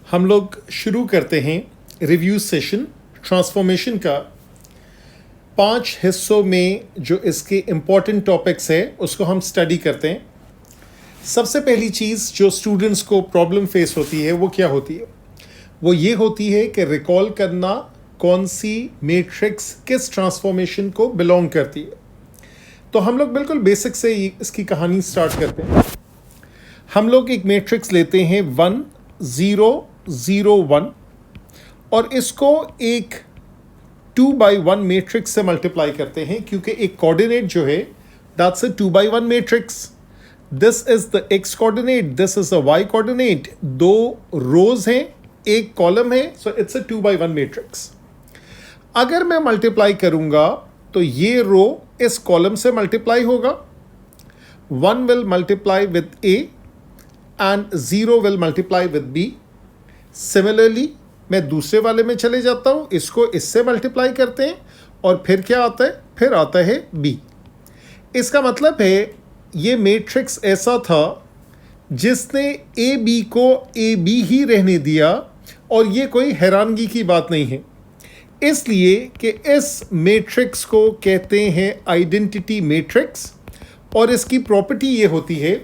हम लोग शुरू करते हैं रिव्यू सेशन ट्रांसफॉर्मेशन का। 5 हिस्सों में जो इसके इम्पॉर्टेंट टॉपिक्स है उसको हम स्टडी करते हैं। सबसे पहली चीज़ जो स्टूडेंट्स को प्रॉब्लम फेस होती है वो क्या होती है? वो ये होती है कि रिकॉल करना कौन सी मैट्रिक्स किस ट्रांसफॉर्मेशन को बिलोंग करती है। तो हम लोग बिल्कुल बेसिक से इसकी कहानी स्टार्ट करते हैं। हम लोग एक मैट्रिक्स लेते हैं 1 0 0 1 और इसको एक 2 by 1 मैट्रिक्स से मल्टीप्लाई करते हैं, क्योंकि एक कोऑर्डिनेट जो है that's a 2 by 1 matrix. This is the X coordinate, this is the Y coordinate. 2 rows हैं, एक कॉलम है, so it's a 2 by 1 matrix. अगर मैं मल्टीप्लाई करूंगा तो ये रो इस कॉलम से मल्टीप्लाई होगा, 1 will multiply with A and 0 will multiply with B. Similarly मैं दूसरे वाले में चले जाता हूं, इसको इससे मल्टीप्लाई करते हैं और फिर क्या आता है? फिर आता है बी। इसका मतलब है ये मैट्रिक्स ऐसा था जिसने ए बी को ए बी ही रहने दिया, और ये कोई हैरानगी की बात नहीं है, इसलिए कि इस मैट्रिक्स को कहते हैं आइडेंटिटी मैट्रिक्स। और इसकी प्रॉपर्टी ये होती है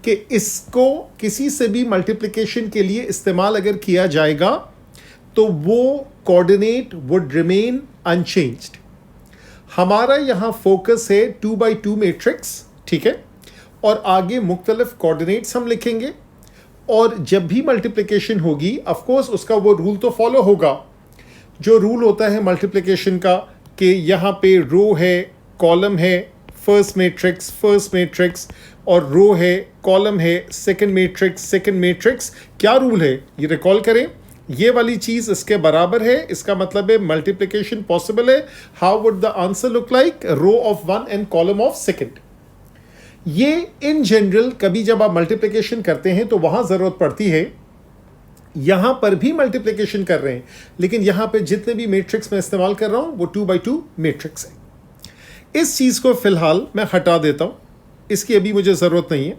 कि इसको किसी से भी मल्टीप्लिकेशन के लिए इस्तेमाल अगर किया जाएगा तो वो कोऑर्डिनेट वुड रिमेन अनचेंज्ड। हमारा यहाँ फोकस है 2 by 2 मैट्रिक्स, ठीक है, और आगे मुख्तलिफ कोऑर्डिनेट्स हम लिखेंगे, और जब भी मल्टीप्लिकेशन होगी ऑफ कोर्स उसका वो रूल तो फॉलो होगा जो रूल होता है मल्टीप्लिकेशन का, कि यहाँ पे रो है, कॉलम है, फर्स्ट मैट्रिक्स, और रो है, कॉलम है, सेकंड मैट्रिक्स। क्या रूल है ये रिकॉल करें। ये वाली चीज़ इसके बराबर है, इसका मतलब है मल्टीप्लिकेशन पॉसिबल है। How would the answer look like? Row of 1 and column of second. ये इन जनरल कभी जब आप मल्टीप्लिकेशन करते हैं तो वहाँ ज़रूरत पड़ती है। यहाँ पर भी मल्टीप्लिकेशन कर रहे हैं, लेकिन यहाँ पे जितने भी मैट्रिक्स मैं इस्तेमाल कर रहा हूँ वो 2 by 2 मैट्रिक्स है। इस चीज़ को फ़िलहाल मैं हटा देता हूँ, इसकी अभी मुझे ज़रूरत नहीं है।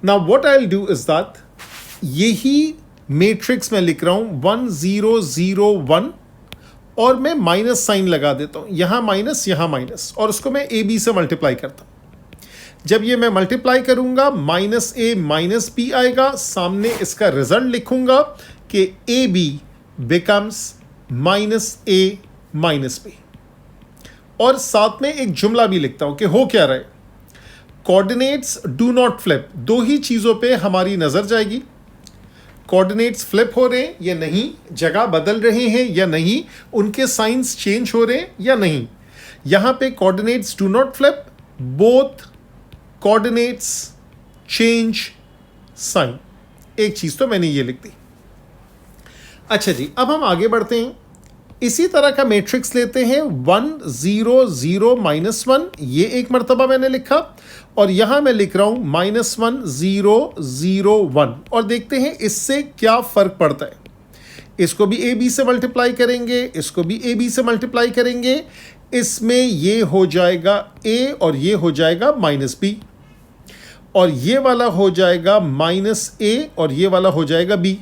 Now what I will do is that यही मैट्रिक्स मैं लिख रहा हूँ 1 0 0 1, और मैं माइनस साइन लगा देता हूँ, यहाँ माइनस, और उसको मैं ए बी से मल्टीप्लाई करता हूँ। जब ये मैं मल्टीप्लाई करूँगा माइनस ए माइनस बी आएगा, सामने इसका रिजल्ट लिखूँगा कि A B becomes minus A minus B, और साथ में एक जुमला भी लिखता हूँ कि हो क्या रहा है। Coordinates do not flip. दो ही चीज़ों पे हमारी नज़र जाएगी, कोऑर्डिनेट्स फ्लिप हो रहे हैं या नहीं, जगह बदल रहे हैं या नहीं, उनके साइंस चेंज हो रहे हैं या नहीं। यहाँ पे coordinates do not flip, both coordinates change sign. एक चीज़ तो मैंने ये लिख दी। अच्छा जी, अब हम आगे बढ़ते हैं। इसी तरह का मैट्रिक्स लेते हैं 1 0 0 -1, ये एक मरतबा मैंने लिखा, और यहाँ मैं लिख रहा हूँ -1 0 0 1, और देखते हैं इससे क्या फ़र्क पड़ता है। इसको भी ए बी से मल्टीप्लाई करेंगे, इसको भी ए बी से मल्टीप्लाई करेंगे, इसमें ये हो जाएगा ए और ये हो जाएगा माइनस बी, और ये वाला हो जाएगा माइनस ए और ये वाला हो जाएगा बी।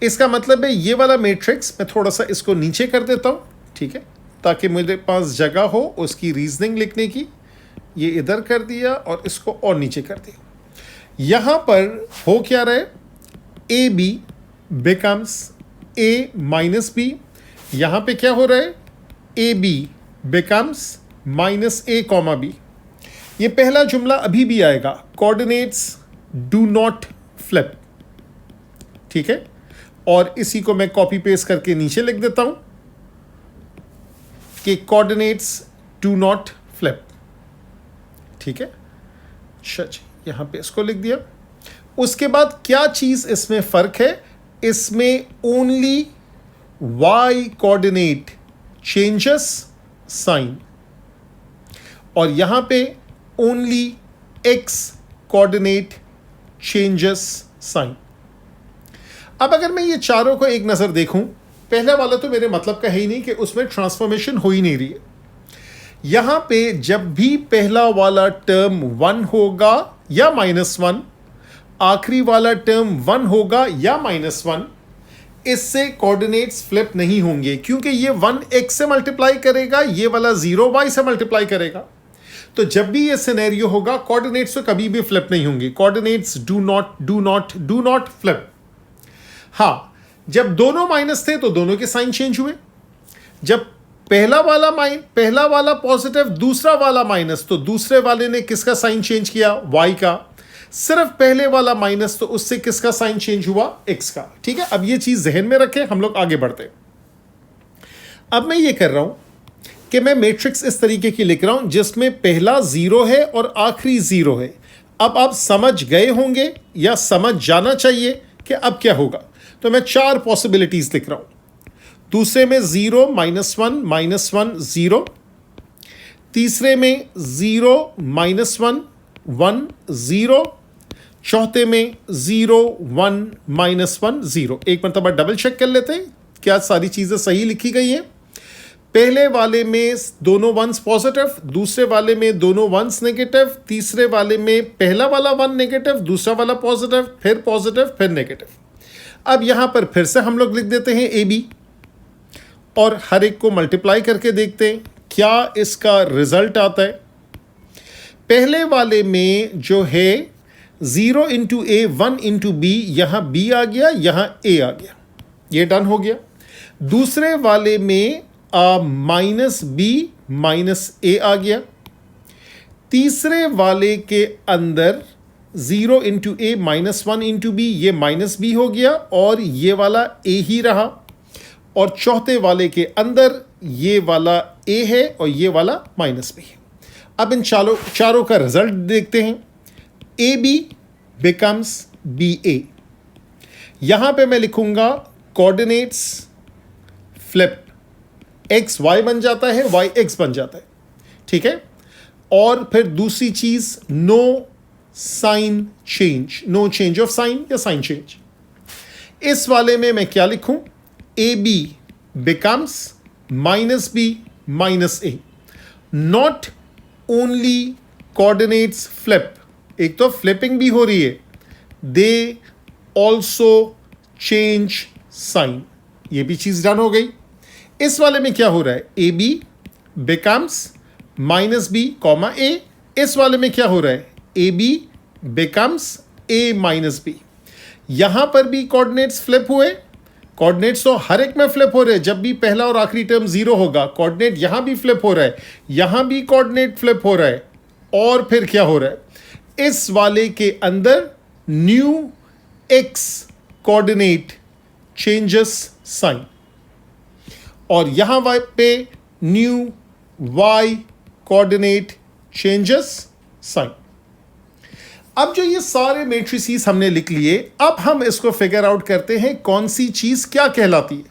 इसका मतलब है ये वाला मैट्रिक्स मैं थोड़ा सा इसको नीचे कर देता हूँ, ठीक है, ताकि मेरे पास जगह हो उसकी रीजनिंग लिखने की। ये इधर कर दिया और इसको और नीचे कर दिया। यहाँ पर हो क्या रहा है? A B becomes A minus B. यहाँ पे क्या हो रहा है? A B becomes minus A comma B. ये पहला जुमला अभी भी आएगा, कोऑर्डिनेट्स डू नॉट फ्लिप, ठीक है, और इसी को मैं कॉपी पेस्ट करके नीचे लिख देता हूं कि कोऑर्डिनेट्स डू नॉट फ्लिप, ठीक है। यहां पे इसको लिख दिया। उसके बाद क्या चीज इसमें फर्क है? इसमें only Y coordinate changes sign, और यहां पे only X coordinate changes sign. अब अगर मैं ये चारों को एक नज़र देखूं, पहला वाला तो मेरे मतलब का है ही नहीं कि उसमें ट्रांसफॉर्मेशन हो ही नहीं रही है। यहाँ पे जब भी पहला वाला टर्म 1 होगा या -1, आखिरी वाला टर्म 1 होगा या -1, इससे कोऑर्डिनेट्स फ्लिप नहीं होंगे, क्योंकि ये 1 x से मल्टीप्लाई करेगा, ये वाला 0 y से मल्टीप्लाई करेगा। तो जब भी ये सिनेरियो होगा, कोऑर्डिनेट्स तो कभी भी फ्लिप नहीं होंगे। Coordinates do not flip. हाँ, जब दोनों माइनस थे तो दोनों के साइन चेंज हुए। जब पहला वाला पॉजिटिव, दूसरा वाला माइनस, तो दूसरे वाले ने किसका साइन चेंज किया? y का। सिर्फ पहले वाला माइनस, तो उससे किसका साइन चेंज हुआ? x का। ठीक है, अब ये चीज जहन में रखें, हम लोग आगे बढ़ते हैं। अब मैं ये कर रहा हूं कि मैं मैट्रिक्स इस तरीके की लिख रहा हूं जिसमें पहला 0 है और आखिरी 0 है। अब आप समझ गए होंगे या समझ जाना चाहिए कि अब क्या होगा। तो मैं 4 पॉसिबिलिटीज लिख रहा हूं। दूसरे में 0 -1 -1 0, तीसरे में 0 -1 1 0, चौथे में 0 1 -1 0। एक मरतबा डबल चेक कर लेते हैं क्या सारी चीजें सही लिखी गई हैं। पहले वाले में दोनों वंस पॉजिटिव, दूसरे वाले में दोनों वंस नेगेटिव, तीसरे वाले में पहला वाला 1 नेगेटिव, दूसरा वाला पॉजिटिव, फिर नेगेटिव। अब यहां पर फिर से हम लोग लिख देते हैं ए बी और हर एक को मल्टीप्लाई करके देखते हैं क्या इसका रिजल्ट आता है। पहले वाले में जो है 0 इंटू ए 1 इंटू बी, यहां बी आ गया, यहां ए आ गया, ये डन हो गया। दूसरे वाले में माइनस बी माइनस ए आ गया। तीसरे वाले के अंदर 0 इंटू ए -1 इंटू बी, ये माइनस बी हो गया और ये वाला ए ही रहा। और चौथे वाले के अंदर ये वाला ए है और ये वाला माइनस बी है। अब इन चारों का रिजल्ट देखते हैं। ए बी बिकम्स बी ए। यहां पे मैं लिखूंगा कोऑर्डिनेट्स फ्लिप, एक्स वाई बन जाता है, वाई एक्स बन जाता है। ठीक है, और फिर दूसरी चीज no sign change, no change of sign या साइन चेंज। इस वाले में मैं क्या लिखूं? A B becomes minus B minus A. Not only coordinates flip, एक तो फ्लिपिंग भी हो रही है, दे ऑल्सो चेंज साइन। ये भी चीज डन हो गई। इस वाले में क्या हो रहा है? A B becomes minus B comma A. इस वाले में क्या हो रहा है? A B becomes A minus B. यहां पर भी कोऑर्डिनेट्स फ्लिप हुए। कोऑर्डिनेट्स तो हर एक में फ्लिप हो रहे हैं। जब भी पहला और आखिरी टर्म 0 होगा, कोऑर्डिनेट यहां भी फ्लिप हो रहा है, यहां भी कोऑर्डिनेट फ्लिप हो रहा है। और फिर क्या हो रहा है? इस वाले के अंदर new X coordinate changes sign और यहां पे new Y coordinate changes sign. अब जो ये सारे मैट्रिसेस हमने लिख लिए, अब हम इसको फिगर आउट करते हैं कौन सी चीज क्या कहलाती है।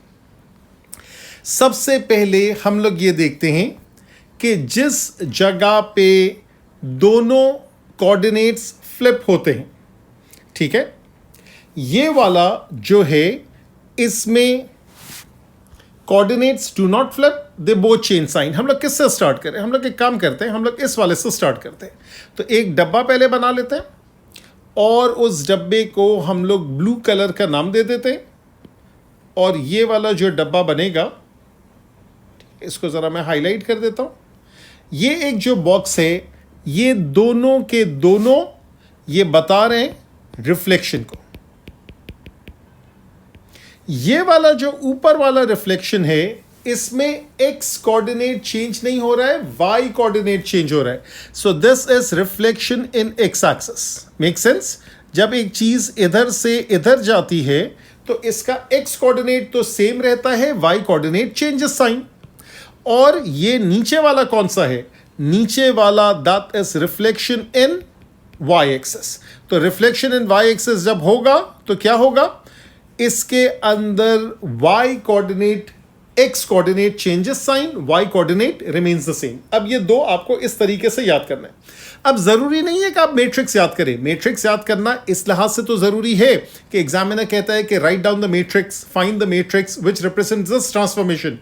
सबसे पहले हम लोग ये देखते हैं कि जिस जगह पे दोनों कोऑर्डिनेट्स फ्लिप होते हैं, ठीक है, ये वाला जो है इसमें coordinates do not flip, they both change sign. हम लोग किससे स्टार्ट करें? हम लोग एक काम करते हैं, हम लोग इस वाले से स्टार्ट करते हैं। तो एक डब्बा पहले बना लेते हैं और उस डब्बे को हम लोग ब्लू कलर का नाम दे देते हैं। और ये वाला जो डब्बा बनेगा, इसको ज़रा मैं हाईलाइट कर देता हूँ। ये एक जो बॉक्स है, ये दोनों के दोनों ये बता रहे हैं रिफ्लेक्शन को। ये वाला जो ऊपर वाला रिफ्लेक्शन है, इसमें x कोऑर्डिनेट चेंज नहीं हो रहा है, y कोऑर्डिनेट चेंज हो रहा है। सो this is reflection in x axis. Make sense? जब एक चीज इधर से इधर जाती है तो इसका x कोऑर्डिनेट तो सेम रहता है, y कोऑर्डिनेट चेंजेस साइन। और ये नीचे वाला कौन सा है? नीचे वाला that is reflection in y axis. तो रिफ्लेक्शन इन y एक्सिस जब होगा तो क्या होगा? इसके अंदर y coordinate, x coordinate changes sign, y coordinate remains the same. अब ये दो आपको इस तरीके से याद करना है। अब जरूरी नहीं है कि आप मैट्रिक्स याद करें। मैट्रिक्स याद करना इस लिहाज से तो जरूरी है कि एग्जामिनर कहता है कि write down the matrix, find the matrix which represents this transformation.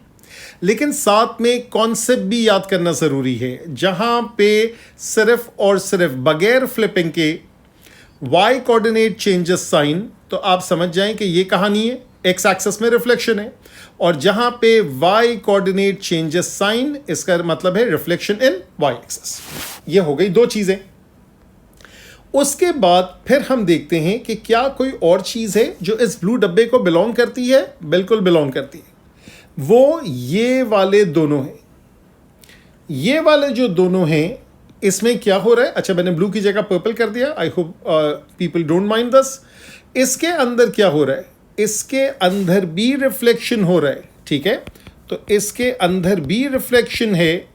लेकिन साथ में कॉन्सेप्ट भी याद करना जरूरी है, जहां पे सिर्फ और सिर्फ बगैर फ्लिपिंग के y कोऑर्डिनेट चेंजेस साइन। तो आप समझ जाएं कि ये कहानी है, एक्स एक्सेस में रिफ्लेक्शन है, और जहां पे वाई कोऑर्डिनेट चेंजेस साइन, इसका मतलब है रिफ्लेक्शन इन वाई एक्सेस। ये हो गई दो चीजें। उसके बाद फिर हम देखते हैं कि क्या कोई और चीज है जो इस ब्लू डब्बे को बिलोंग करती है। बिल्कुल बिलोंग करती है। वो ये वाले दोनों हैं। ये वाले जो दोनों हैं, इसमें क्या हो रहा है, अच्छा मैंने ब्लू की जगह पर्पल कर दिया, I hope people don't mind this. इसके अंदर क्या हो रहा है, इसके अंदर भी रिफ्लेक्शन हो रहा है, ठीक है। तो इसके अंदर भी रिफ्लेक्शन है।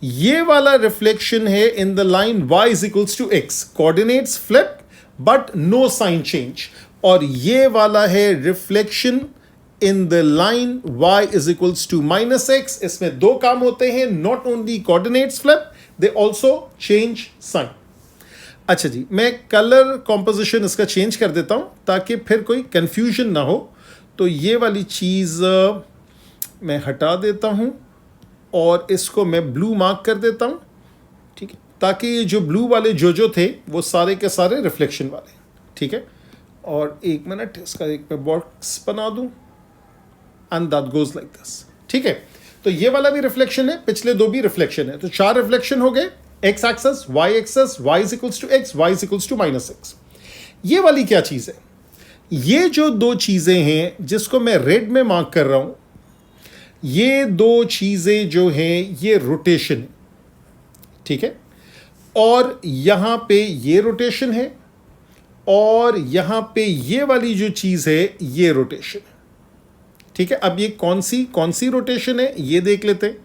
ये वाला रिफ्लेक्शन है in the line y is equals to x, coordinates flip but no sign change. और ये वाला है reflection in the line y is equals to minus x। इसमें दो काम होते हैं, not only coordinates flip, they also change sign. अच्छा जी, मैं कलर कॉम्पोजिशन इसका चेंज कर देता हूं ताकि फिर कोई कंफ्यूजन ना हो। तो ये वाली चीज़ मैं हटा देता हूं और इसको मैं ब्लू मार्क कर देता हूं, ठीक है, ताकि ये जो ब्लू वाले जो थे वो सारे के सारे रिफ्लेक्शन वाले, ठीक है। और एक मिनट, इसका एक मैं बॉक्स बना दूं, and that goes like this, ठीक है। तो ये वाला भी रिफ्लेक्शन है, पिछले दो भी रिफ्लेक्शन है, तो 4 रिफ्लेक्शन हो गए, X axis, Y axis, Y is equals to X, Y is equals to minus X. ये वाली क्या चीज़ है, ये जो दो चीज़ें हैं जिसको मैं रेड में मार्क कर रहा हूं, ये दो चीज़ें जो हैं ये रोटेशन है, ठीक है। और यहां पे ये रोटेशन है, और यहां पे ये वाली जो चीज़ है ये रोटेशन है, ठीक है। अब ये कौन सी रोटेशन है ये देख लेते हैं।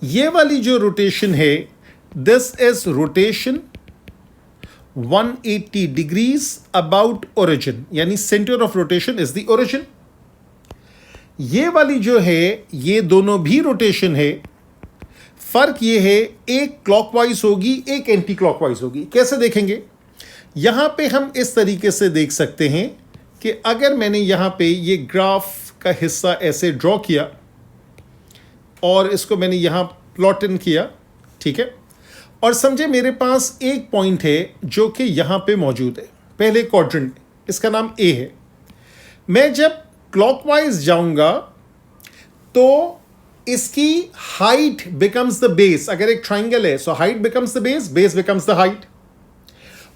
ये वाली जो रोटेशन है, this is rotation 180 degrees about origin, यानी centre of rotation is the origin. ये वाली जो है ये दोनों भी रोटेशन है, फर्क ये है एक क्लॉकवाइज होगी एक एंटी क्लॉकवाइज होगी। कैसे देखेंगे, यहां पे हम इस तरीके से देख सकते हैं कि अगर मैंने यहां पे ये ग्राफ का हिस्सा ऐसे ड्रॉ किया और इसको मैंने यहां प्लॉट इन किया, ठीक है, और समझे मेरे पास एक पॉइंट है जो कि यहां पे मौजूद है पहले क्वाड्रेंट, इसका नाम ए है। मैं जब क्लॉकवाइज जाऊंगा तो इसकी हाइट बिकम्स द बेस। अगर एक ट्राइंगल है so height becomes the base, base becomes the height.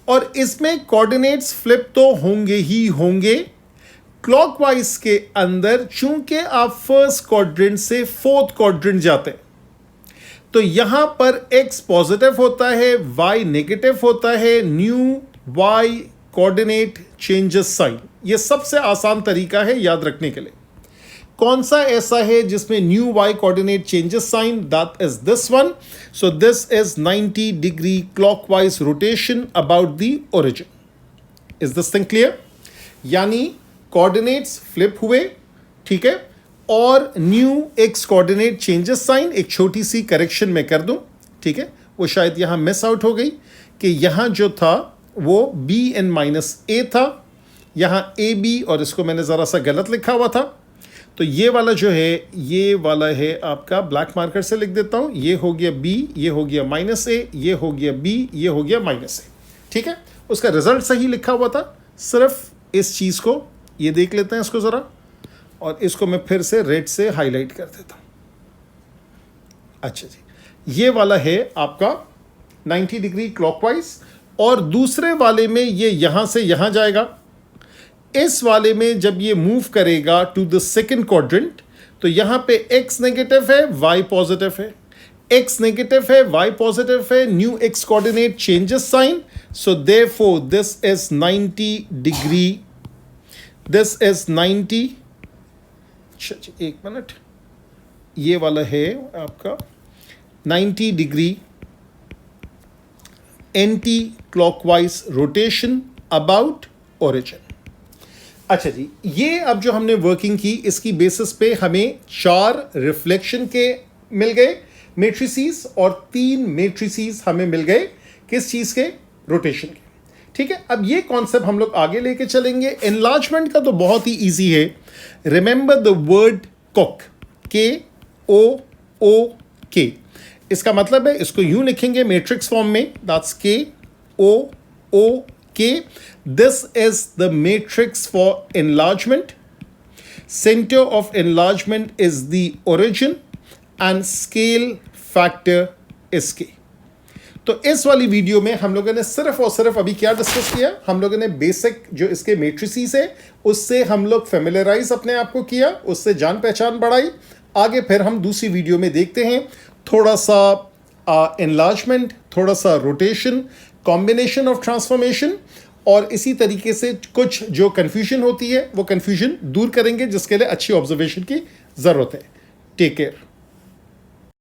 और इसमें कोऑर्डिनेट्स फ्लिप तो होंगे ही होंगे। क्लॉकवाइज के अंदर चूंकि आप फर्स्ट क्वाड्रेंट से फोर्थ क्वाड्रेंट जाते हैं, तो यहां पर x पॉजिटिव होता है, y नेगेटिव होता है, new y coordinate changes sign. ये सबसे आसान तरीका है याद रखने के लिए। कौन सा ऐसा है जिसमें new y coordinate changes sign, that is this one. So this is 90 degree clockwise rotation about the origin. Is this thing clear? यानी कोऑर्डिनेट्स फ्लिप हुए, ठीक है, और new x coordinate changes sign. एक छोटी सी करेक्शन मैं कर दूं, ठीक है, वो शायद यहां मिस आउट हो गई कि यहां जो था वो b(-a) था, यहां ab, और इसको मैंने ज़रा सा गलत लिखा हुआ था। तो ये वाला जो है ये वाला है आपका, ब्लैक मार्कर से लिख देता हूं, ये हो गया b, ये हो गया -a, ये हो गया b, ये हो गया -a, ठीक है। उसका रिजल्ट सही लिखा हुआ था, सिर्फ इस चीज़ को ये देख लेते हैं इसको ज़रा, और इसको मैं फिर से रेड से हाईलाइट कर देता हूं। अच्छा जी, ये वाला है आपका 90 डिग्री क्लॉकवाइज, और दूसरे वाले में ये यहां से यहां जाएगा। इस वाले में जब ये मूव करेगा टू द सेकंड क्वाड्रेंट, तो यहां पे x नेगेटिव है, y पॉजिटिव है, x नेगेटिव है, y पॉजिटिव है, new x coordinate changes sign. So therefore this is 90 degree, this is 90, एक मिनट, ये वाला है आपका 90 degree anti clockwise rotation about origin. अच्छा जी, ये अब जो हमने वर्किंग की इसकी बेसिस पे हमें 4 रिफ्लेक्शन के मिल गए मैट्रिसेस, और 3 मैट्रिसेस हमें मिल गए किस चीज़ के, रोटेशन के, ठीक है। अब ये कॉन्सेप्ट हम लोग आगे लेके चलेंगे। एनलार्जमेंट का तो बहुत ही ईजी है। Remember the word Coke, KOOK। इसका मतलब है, इसको यूं लिखेंगे मैट्रिक्स फॉर्म में, दैट्स KOOK। कि this is the matrix for enlargement, center of enlargement is the origin and scale factor is K. तो इस वाली वीडियो में हम लोगों ने सिर्फ और सिर्फ अभी क्या डिस्कस किया, हम लोगों ने बेसिक जो इसके मैट्रिसेस है उससे हम लोग फेमिलराइज अपने आप को किया, उससे जान पहचान बढ़ाई। आगे फिर हम दूसरी वीडियो में देखते हैं थोड़ा सा एनलार्जमेंट, थोड़ा सा रोटेशन, कॉम्बिनेशन ऑफ ट्रांसफॉर्मेशन, और इसी तरीके से कुछ जो कन्फ्यूजन होती है वो कन्फ्यूजन दूर करेंगे, जिसके लिए अच्छी ऑब्जर्वेशन की ज़रूरत है। Take care.